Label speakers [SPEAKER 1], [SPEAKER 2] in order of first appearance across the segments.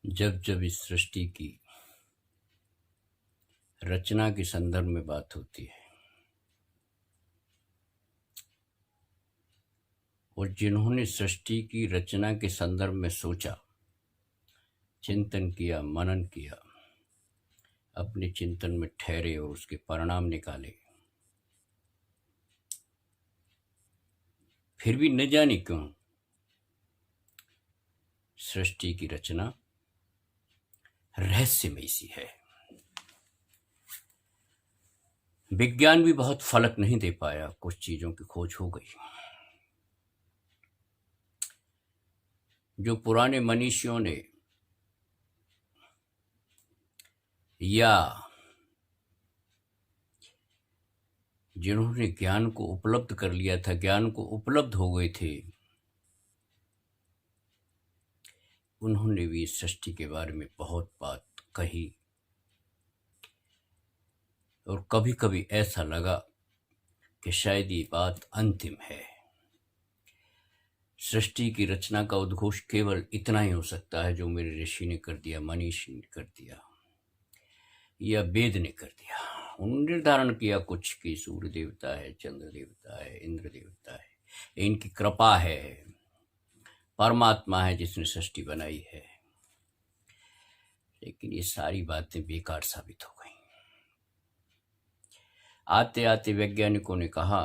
[SPEAKER 1] जब जब इस सृष्टि की रचना के संदर्भ में बात होती है और जिन्होंने सृष्टि की रचना के संदर्भ में सोचा, चिंतन किया, मनन किया, अपने चिंतन में ठहरे और उसके परिणाम निकाले, फिर भी न जाने क्यों सृष्टि की रचना रहस्यमयी सी है। विज्ञान भी बहुत फलक नहीं दे पाया, कुछ चीजों की खोज हो गई। जो पुराने मनीषियों ने या जिन्होंने ज्ञान को उपलब्ध कर लिया था, ज्ञान को उपलब्ध हो गए थे, उन्होंने भी इस सृष्टि के बारे में बहुत बात कही और कभी कभी ऐसा लगा कि शायद ये बात अंतिम है। सृष्टि की रचना का उद्घोष केवल इतना ही हो सकता है जो मेरे ऋषि ने कर दिया, मनीषी ने कर दिया या वेद ने कर दिया। उन्होंने निर्धारण किया कुछ कि सूर्य देवता है, चंद्र देवता है, इंद्र देवता है, इनकी कृपा है, परमात्मा है जिसने सृष्टि बनाई है। लेकिन ये सारी बातें बेकार साबित हो गई। आते आते वैज्ञानिकों ने कहा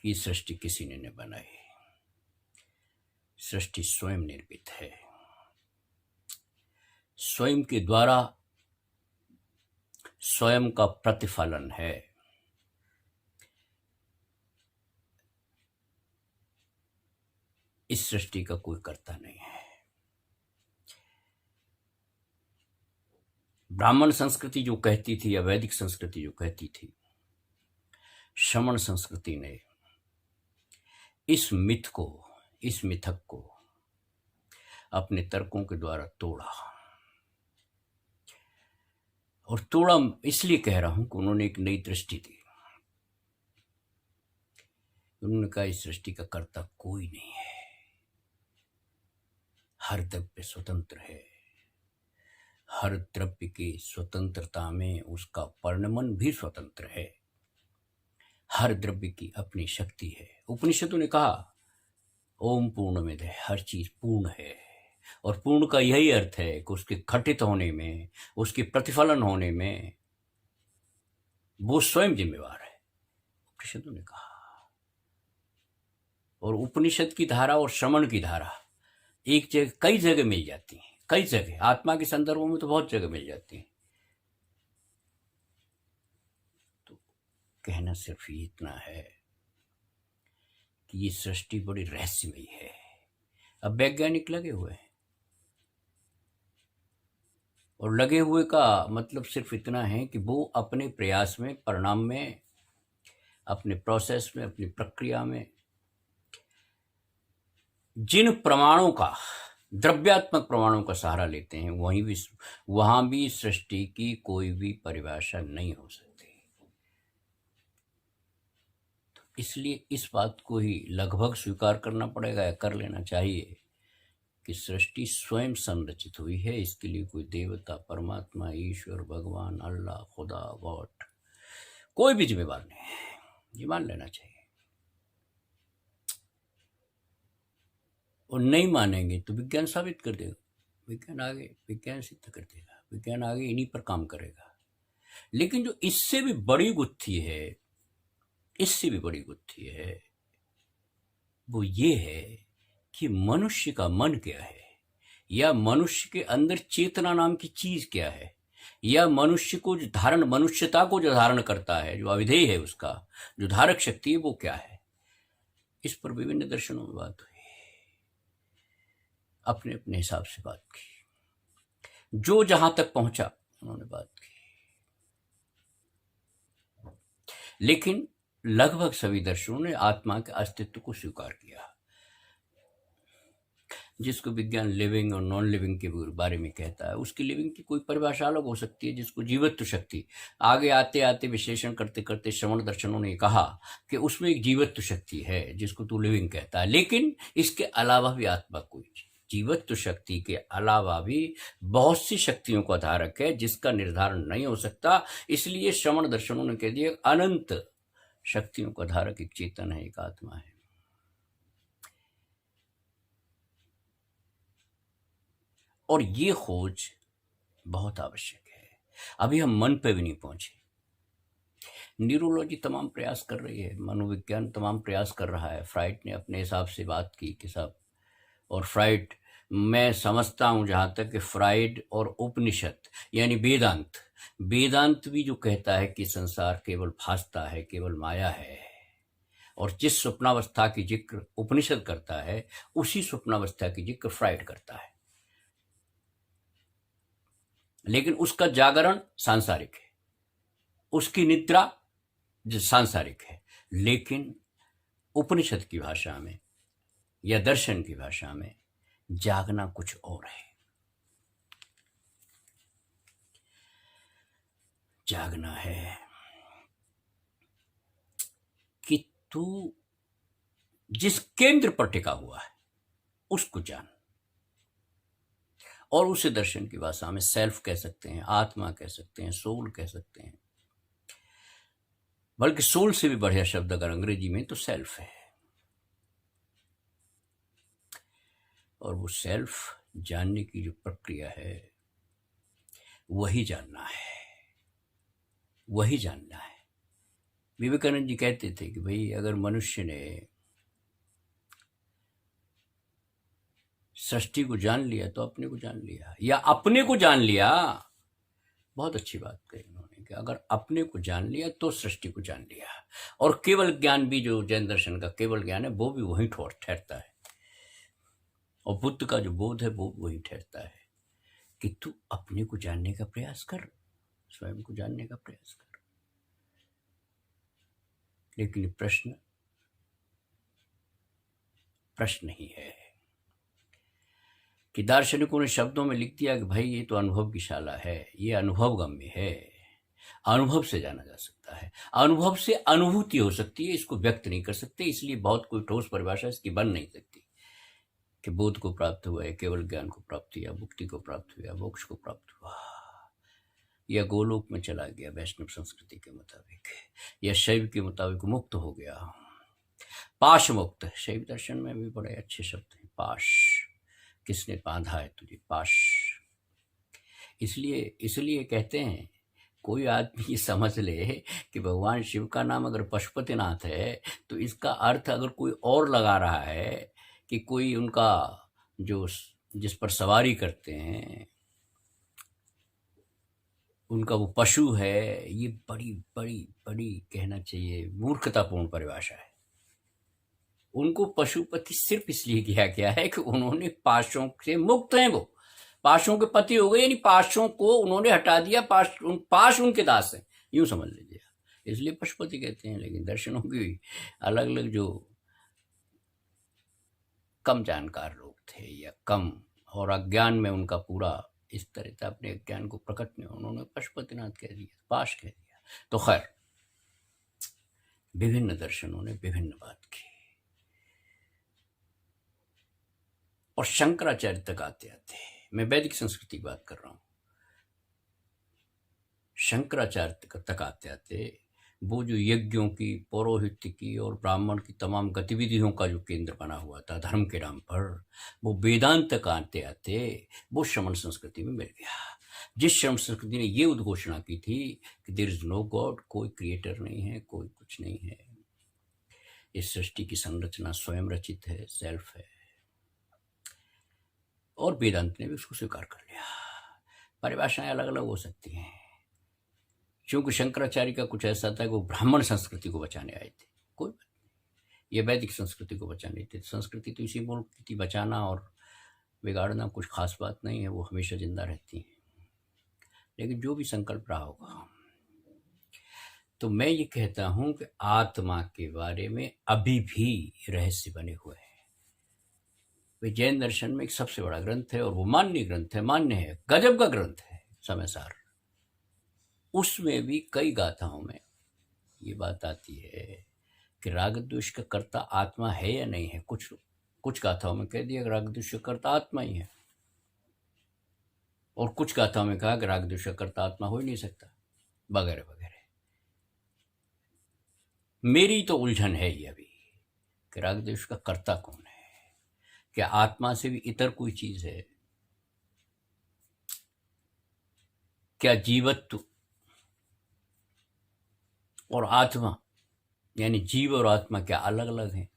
[SPEAKER 1] कि सृष्टि किसी ने नहीं बनाई, सृष्टि स्वयं निर्मित है, स्वयं के द्वारा स्वयं का प्रतिफलन है। इस सृष्टि का कोई कर्ता नहीं है। ब्राह्मण संस्कृति जो कहती थी या वैदिक संस्कृति जो कहती थी, श्रमण संस्कृति ने इस मिथ को, इस मिथक को अपने तर्कों के द्वारा तोड़ा। और तोड़ा इसलिए कह रहा हूं कि उन्होंने एक नई दृष्टि दी। उन्होंने कहा इस सृष्टि का कर्ता कोई नहीं है, हर द्रव्य स्वतंत्र है, हर द्रव्य की स्वतंत्रता में उसका परिणमन भी स्वतंत्र है, हर द्रव्य की अपनी शक्ति है। उपनिषदों ने कहा ओम पूर्णमिदः, हर चीज पूर्ण है, और पूर्ण का यही अर्थ है कि उसके घटित होने में, उसके प्रतिफलन होने में वो स्वयं जिम्मेवार है, उपनिषदों ने कहा। और उपनिषद की धारा और श्रमण की धारा एक जगह, कई जगह मिल जाती है, कई जगह, आत्मा के संदर्भों में तो बहुत जगह मिल जाती है। तो कहना सिर्फ इतना है कि ये सृष्टि बड़ी रहस्यमयी है। अब वैज्ञानिक लगे हुए हैं, और लगे हुए का मतलब सिर्फ इतना है कि वो अपने प्रयास में, परिणाम में, अपने प्रोसेस में, अपनी प्रक्रिया में जिन प्रमाणों का, द्रव्यात्मक प्रमाणों का सहारा लेते हैं, वहां भी सृष्टि की कोई भी परिभाषा नहीं हो सकती। तो इसलिए इस बात को ही लगभग स्वीकार करना पड़ेगा या कर लेना चाहिए कि सृष्टि स्वयं संरचित हुई है। इसके लिए कोई देवता, परमात्मा, ईश्वर, भगवान, अल्लाह, खुदा, गॉड कोई भी जिम्मेवार नहीं है, ये मान लेना चाहिए। और नहीं मानेंगे तो विज्ञान साबित कर देगा, विज्ञान सिद्ध कर देगा, विज्ञान आगे इन्हीं पर काम करेगा। लेकिन जो इससे भी बड़ी गुत्थी है, इससे भी बड़ी गुत्थी है, वो ये है कि मनुष्य का मन क्या है, या मनुष्य के अंदर चेतना नाम की चीज क्या है, या मनुष्य को जो धारण, मनुष्यता को जो धारण करता है, जो अविधेय है, उसका जो धारक शक्ति है वो क्या है। इस पर विभिन्न दर्शनों में बात हुई, अपने अपने हिसाब से बात की, जो जहां तक पहुंचा उन्होंने बात की। लेकिन लगभग सभी दर्शनों ने आत्मा के अस्तित्व को स्वीकार किया। जिसको विज्ञान लिविंग और नॉन लिविंग के बारे में कहता है, उसकी लिविंग की कोई परिभाषा अलग हो सकती है, जिसको जीवत्व शक्ति, आगे आते आते विश्लेषण करते करते श्रवण दर्शनों ने कहा कि उसमें एक जीवत्व शक्ति है जिसको तू लिविंग कहता है। लेकिन इसके अलावा भी आत्मा कोई जीवत्व शक्ति के अलावा भी बहुत सी शक्तियों का धारक है जिसका निर्धारण नहीं हो सकता। इसलिए श्रवण दर्शनों ने कह दिया अनंत शक्तियों का धारक एक चेतन है, एक आत्मा है। और ये खोज बहुत आवश्यक है। अभी हम मन पे भी नहीं पहुंचे। न्यूरोलॉजी तमाम प्रयास कर रही है, मनोविज्ञान तमाम प्रयास कर रहा है। फ्राइड ने अपने हिसाब से बात की कि साहब, और फ्राइड, मैं समझता हूं जहां तक कि फ्राइड और उपनिषद यानी वेदांत, वेदांत भी जो कहता है कि संसार केवल भासता है, केवल माया है, और जिस स्वप्नावस्था की जिक्र उपनिषद करता है उसी स्वप्नावस्था की जिक्र फ्राइड करता है। लेकिन उसका जागरण सांसारिक है, उसकी निद्रा जो सांसारिक है। लेकिन उपनिषद की भाषा में या दर्शन की भाषा में जागना कुछ और है। जागना है कि तू जिस केंद्र पर टिका हुआ है उसको जान, और उसे दर्शन की भाषा में सेल्फ कह सकते हैं, आत्मा कह सकते हैं, सोल कह सकते हैं। बल्कि सोल से भी बढ़िया शब्द अगर अंग्रेजी में तो सेल्फ है। और वो सेल्फ जानने की जो प्रक्रिया है वही जानना है, वही जानना है। विवेकानंद जी कहते थे कि भाई अगर मनुष्य ने सृष्टि को जान लिया तो अपने को जान लिया, या अपने को जान लिया। बहुत अच्छी बात कही उन्होंने कि अगर अपने को जान लिया तो सृष्टि को जान लिया। और केवल ज्ञान भी, जो जैन दर्शन का केवल ज्ञान है, वो भी वहीं ठहरता है। और बुद्ध का जो बोध है वो वही ठहरता है कि तू अपने को जानने का प्रयास कर, स्वयं को जानने का प्रयास कर। लेकिन प्रश्न ही है कि दार्शनिकों ने शब्दों में लिख दिया कि भाई ये तो अनुभव की शाला है, ये अनुभव गम्य है, अनुभव से जाना जा सकता है, अनुभव से अनुभूति हो सकती है, इसको व्यक्त नहीं कर सकते। इसलिए बहुत कोई ठोस परिभाषा इसकी बन नहीं सकती कि बोध को प्राप्त हुआ है, केवल ज्ञान को प्राप्त हुआ, मुक्ति को प्राप्त हुआ, मोक्ष को प्राप्त हुआ, या गोलोक में चला गया वैष्णव संस्कृति के मुताबिक, या शैव के मुताबिक मुक्त हो गया, पाश मुक्त। शैव दर्शन में भी बड़े अच्छे शब्द हैं, पाश, किसने बांधा है तुझे पाश। इसलिए कहते हैं, कोई आदमी ये समझ ले कि भगवान शिव का नाम अगर पशुपतिनाथ है तो इसका अर्थ अगर कोई और लगा रहा है कि कोई उनका जो जिस पर सवारी करते हैं उनका वो पशु है, ये बड़ी बड़ी बड़ी कहना चाहिए मूर्खतापूर्ण परिभाषा है। उनको पशुपति सिर्फ इसलिए किया गया है कि उन्होंने पाशों से मुक्त हैं, वो पाशों के पति हो गए, यानी पाशों को उन्होंने हटा दिया, पाश उनके दास हैं, यूं समझ लीजिए, इसलिए पशुपति कहते हैं। लेकिन दर्शनों की अलग अलग जो कम जानकार लोग थे या कम और अज्ञान में उनका पूरा इस तरह से अपने ज्ञान को प्रकट नहीं, उन्होंने पशुपतिनाथ कह दिया, पाश कह दिया। तो खैर, विभिन्न दर्शनों ने विभिन्न बात की, और शंकराचार्य तक आते आते, मैं वैदिक संस्कृति की बात कर रहा हूं, शंकराचार्य तक आते आते वो जो यज्ञों की, पौरोहित्य की और ब्राह्मण की तमाम गतिविधियों का जो केंद्र बना हुआ था धर्म के नाम पर, वो वेदांत तक आते आते वो श्रमण संस्कृति में मिल गया। जिस श्रमण संस्कृति ने ये उद्घोषणा की थी कि देयर इज नो गॉड, कोई क्रिएटर नहीं है, कोई कुछ नहीं है, इस सृष्टि की संरचना स्वयं रचित है, सेल्फ है, और वेदांत ने भी उसको स्वीकार कर लिया। परिभाषाएं अलग अलग हो सकती हैं, क्योंकि शंकराचार्य का कुछ ऐसा था कि वो ब्राह्मण संस्कृति को बचाने आए थे, कोई बात नहीं, ये वैदिक संस्कृति को बचाने थे। संस्कृति तो इसी मुल्क की थी, बचाना और बिगाड़ना कुछ खास बात नहीं है, वो हमेशा जिंदा रहती है। लेकिन जो भी संकल्प रहा होगा, तो मैं ये कहता हूं कि आत्मा के बारे में अभी भी रहस्य बने हुए हैं। वे जैन दर्शन में एक सबसे बड़ा ग्रंथ है और वो मान्य ग्रंथ है, मान्य है, गजब का ग्रंथ है समयसार। उसमें भी कई गाथाओं में ये बात आती है कि राग द्वेष का कर्ता आत्मा है या नहीं है। कुछ कुछ गाथाओं में कह दिया कि राग द्वेष का कर्ता आत्मा ही है, और कुछ गाथाओं में कहा कि राग द्वेष का कर्ता आत्मा हो ही नहीं सकता, वगैरह वगैरह। मेरी तो उलझन है ही अभी कि राग द्वेष का कर्ता कौन है। क्या आत्मा से भी इतर कोई चीज है? क्या जीवत्व और आत्मा यानी जीव और आत्मा क्या अलग अलग हैं?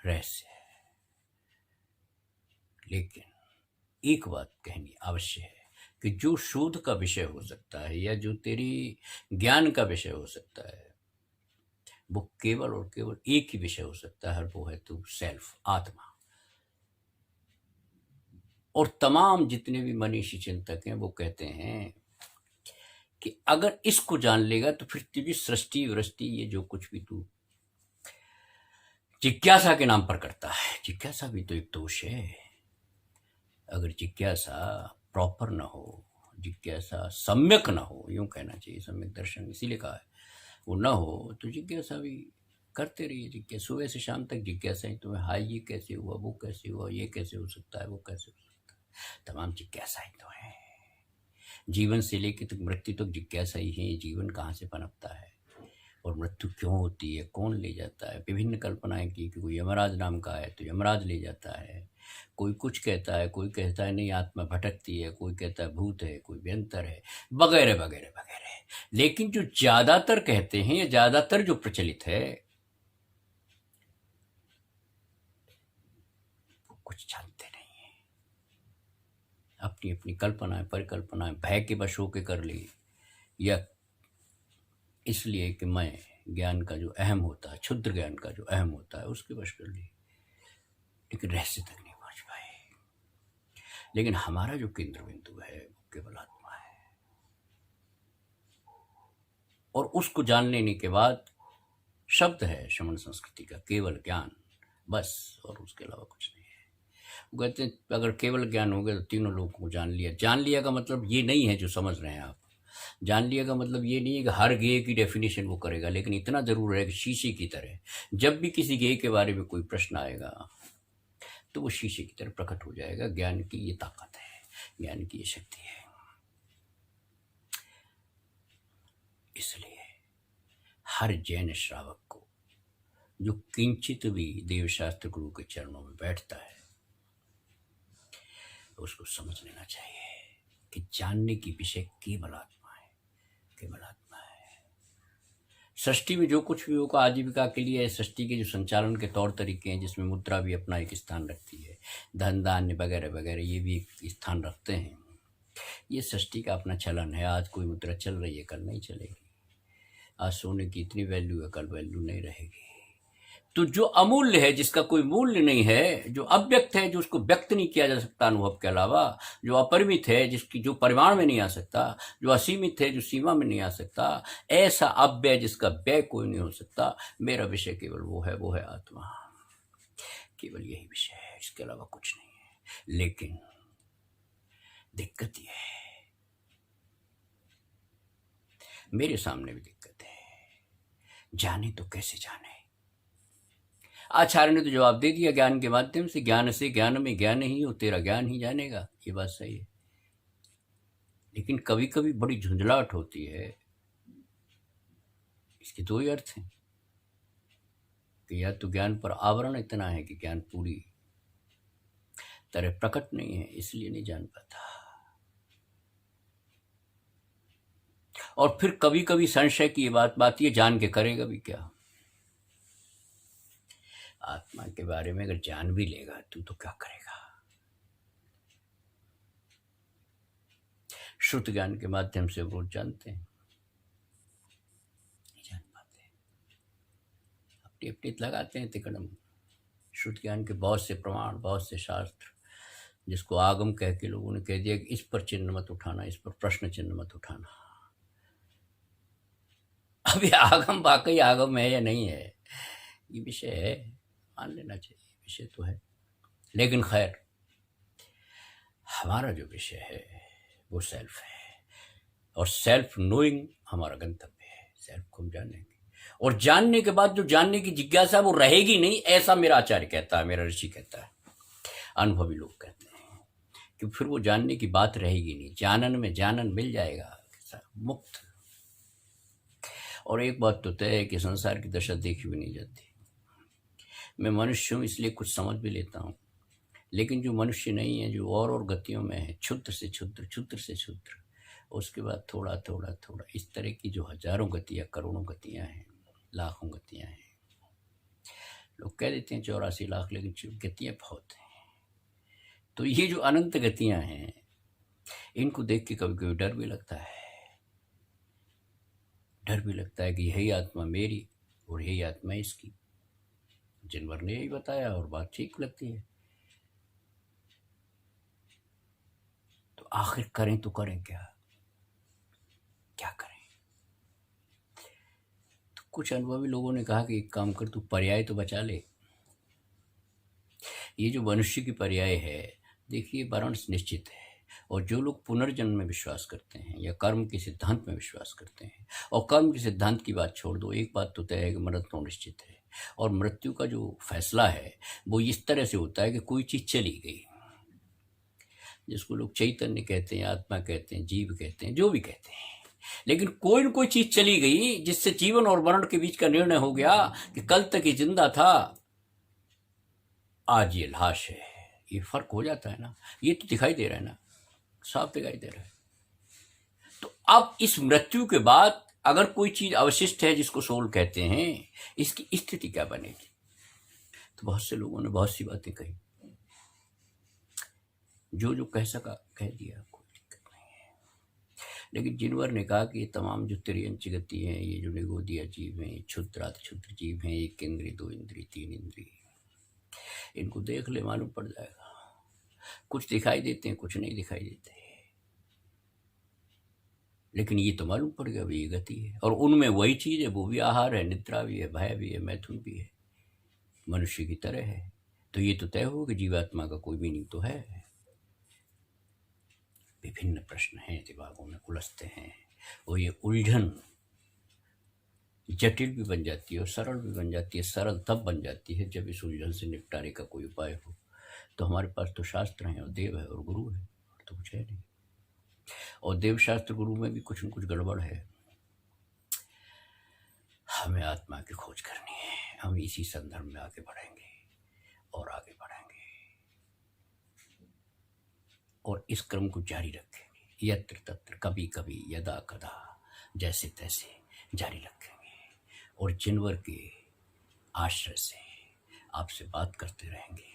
[SPEAKER 1] रहस्य है। लेकिन एक बात कहनी अवश्य है कि जो शोध का विषय हो सकता है या जो तेरी ज्ञान का विषय हो सकता है, वो केवल और केवल एक ही विषय हो सकता है, और वो है तू सेल्फ, आत्मा। और तमाम जितने भी मनीषी चिंतक हैं वो कहते हैं कि अगर इसको जान लेगा तो फिर तुझे सृष्टि वृष्टि ये जो कुछ भी तू जिज्ञासा के नाम पर करता है, जिज्ञासा भी तो एक दोष है। अगर जिज्ञासा प्रॉपर ना हो, जिज्ञासा सम्यक ना हो, यूं कहना चाहिए, सम्यक दर्शन इसीलिए कहा है, वो ना हो तो जिज्ञासा भी करते रहिए। जिज्ञासा सुबह से शाम तक जिज्ञासा ही तुम्हें, हाय ये कैसे हुआ, वो कैसे हुआ, ये कैसे हो सकता है, वो कैसे हो सकता है, तमाम जिज्ञासाएं तो हैं। जीवन से लेकर तक मृत्यु तक जिज्ञासा ही है। जीवन कहाँ से पनपता है और मृत्यु क्यों होती है, कौन ले जाता है। विभिन्न कल्पनाएं की कि कोई यमराज नाम का है तो यमराज ले जाता है, कोई कुछ कहता है, कोई कहता है नहीं आत्मा भटकती है, कोई कहता है भूत है, कोई व्यंतर है, वगैरह वगैरह वगैरह। लेकिन जो ज्यादातर कहते हैं या ज्यादातर जो प्रचलित है वो कुछ जानते नहीं है। अपनी अपनी कल्पनाएं परिकल्पनाएं भय के वश होके कर ली, या इसलिए कि मैं ज्ञान का जो अहम होता है, क्षुद्र ज्ञान का जो अहम होता है उसके वश कर ली, लेकिन रहस्य तक नहीं पहुंच पाए। लेकिन हमारा जो केंद्र बिंदु है वो केवल आत्मा है, और उसको जान लेने के बाद शब्द है श्रमण संस्कृति का, केवल ज्ञान बस, और उसके अलावा कुछ नहीं है। वो कहते हैं अगर केवल ज्ञान हो गया तो तीनों लोगों को जान लिया। जान लिया का मतलब ये नहीं है जो समझ रहे हैं आप। जान लिया का मतलब ये नहीं है कि हर गेय की डेफिनेशन वो करेगा, लेकिन इतना जरूर है कि शीशे की तरह जब भी किसी गेय के बारे में कोई प्रश्न आएगा तो वो शीशे की तरह प्रकट हो जाएगा। ज्ञान की ये ताकत है, ज्ञान की ये शक्ति है। इसलिए हर जैन श्रावक को जो किंचित भी देवशास्त्र गुरु के चरणों में बैठता है उसको समझ लेना चाहिए कि जानने की विषय केवल आत्मा है, केवल आत्मा है। सृष्टि में जो कुछ भी होगा आजीविका के लिए, सृष्टि के जो संचालन के तौर तरीके हैं जिसमें मुद्रा भी अपना एक स्थान रखती है, धन धान्य वगैरह वगैरह ये भी एक स्थान रखते हैं। ये सृष्टि का अपना चलन है। आज कोई मुद्रा चल रही है, कल नहीं चलेगी। आज सोने की इतनी वैल्यू है, कल वैल्यू नहीं रहेगी। तो जो अमूल्य है, जिसका कोई मूल्य नहीं है, जो अव्यक्त है, जो उसको व्यक्त नहीं किया जा सकता अनुभव के अलावा, जो अपरिमित है, जिसकी जो परिमाण में नहीं आ सकता, जो असीमित है, जो सीमा में नहीं आ सकता, ऐसा अव्यय जिसका व्यय कोई नहीं हो सकता, मेरा विषय केवल वो है आत्मा। केवल यही विषय है, इसके अलावा कुछ नहीं है। लेकिन दिक्कत यह है, मेरे सामने भी दिक्कत है, जाने तो कैसे जाने। आचार्य ने तो जवाब दे दिया ज्ञान के माध्यम से, ज्ञान से ज्ञान में ज्ञान ही हो, तेरा ज्ञान ही जानेगा। ये बात सही है, लेकिन कभी कभी बड़ी झुंझलाहट होती है। इसके दो ही अर्थ हैं कि या तो ज्ञान पर आवरण इतना है कि ज्ञान पूरी तरह प्रकट नहीं है, इसलिए नहीं जान पाता, और फिर कभी कभी संशय की बात ये जान के करेगा भी क्या। आत्मा के बारे में अगर जान भी लेगा तू तो क्या करेगा। श्रुत ज्ञान के माध्यम से वो जानते हैं, नहीं जान पाते, अपनी अपनी लगाते हैं तिकड़म। श्रुत ज्ञान के बहुत से प्रमाण, बहुत से शास्त्र, जिसको आगम कह के लोगों ने कह दिया कि इस पर चिन्ह मत उठाना, इस पर प्रश्न चिन्ह मत उठाना। अब ये आगम वाकई आगम है या नहीं है, ये विषय है, मान लेना चाहिए, विषय तो है। लेकिन खैर, हमारा जो विषय है वो सेल्फ है, और सेल्फ नोइंग हमारा गंतव्य है। सेल्फ को हम जानेंगे, और जानने के बाद जो जानने की जिज्ञासा वो रहेगी नहीं, ऐसा मेरा आचार्य कहता है, मेरा ऋषि कहता है, अनुभवी लोग कहते हैं कि फिर वो जानने की बात रहेगी नहीं, जानन में जानन मिल जाएगा, मुक्त। और एक बात तो तय है कि संसार की दशा देखी भी नहीं जाती। मैं मनुष्य हूँ इसलिए कुछ समझ भी लेता हूँ, लेकिन जो मनुष्य नहीं है, जो और गतियों में है, क्षुद्र से क्षुद्र, क्षुद्र से क्षुद्र, उसके बाद थोड़ा थोड़ा थोड़ा, इस तरह की जो हजारों गतियाँ, करोड़ों गतियाँ हैं, लाखों गतियाँ हैं। लोग कह देते हैं 84 लाख, लेकिन गतियाँ बहुत हैं। तो ये जो अनंत गतियाँ हैं, इनको देख के कभी कभी डर भी लगता है। डर भी लगता है कि यही आत्मा मेरी और यही आत्मा इसकी। जानवर ने यही बताया और बात ठीक लगती है। तो आखिर करें तो करें क्या, क्या करें? तो कुछ अनुभवी लोगों ने कहा कि एक काम कर, तू पर्याय तो बचा ले। ये जो मनुष्य की पर्याय है, देखिए वर्ण निश्चित है, और जो लोग पुनर्जन्म में विश्वास करते हैं या कर्म के सिद्धांत में विश्वास करते हैं, और कर्म के सिद्धांत की बात छोड़ दो, एक बात तो तय है कि मृत्यु निश्चित है, और मृत्यु का जो फैसला है वो इस तरह से होता है कि कोई चीज़ चली गई, जिसको लोग चैतन्य कहते हैं, आत्मा कहते हैं, जीव कहते हैं, जो भी कहते हैं, लेकिन कोई न कोई चीज चली गई जिससे जीवन और मरण के बीच का निर्णय हो गया कि कल तक ये जिंदा था, आज ये लाश है। ये फर्क हो जाता है ना, ये तो दिखाई दे रहा है ना, साफ दिखाई दे रहा है। तो अब इस मृत्यु के बाद अगर कोई चीज अवशिष्ट है जिसको सोल कहते हैं, इसकी स्थिति क्या बनेगी? तो बहुत से लोगों ने बहुत सी बातें कही, जो कह सका कह दिया, कोई दिक्कत नहीं है। लेकिन जिनवर ने कहा कि ये तमाम जो तिर्यंच गति हैं, ये जो निगोदिया जीव हैं, क्षुद्राति क्षुद्र जीव हैं, एक इंद्रिय, दो इंद्रिय, तीन इंद्रिय, इनको देख ले मालूम पड़ जाएगा। कुछ दिखाई देते हैं, कुछ नहीं दिखाई देते, लेकिन ये तो मालूम पड़ गया भाई ये गति है। और उनमें वही चीज है, वो भी आहार है, निद्रा भी है, भय भी है, मैथुन भी है, मनुष्य की तरह है। तो ये तो तय हो कि जीवात्मा का कोई मीनिंग तो है। विभिन्न प्रश्न हैं, दिमागों में उलझते हैं, और ये उलझन जटिल भी बन जाती है और सरल भी बन जाती है। सरल तब बन जाती है जब इस उलझन से निपटारे का कोई उपाय हो। तो हमारे पास तो शास्त्र हैं, और देव है, और गुरु है, और तो कुछ है नहीं। और देव शास्त्र गुरु में भी कुछ न कुछ गड़बड़ है। हमें आत्मा की खोज करनी है, हम इसी संदर्भ में आगे बढ़ेंगे और आगे बढ़ेंगे, और इस क्रम को जारी रखेंगे, यत्र तत्र, कभी कभी, यदा कदा, जैसे तैसे जारी रखेंगे। और जिनवर के आश्रय से आपसे बात करते रहेंगे।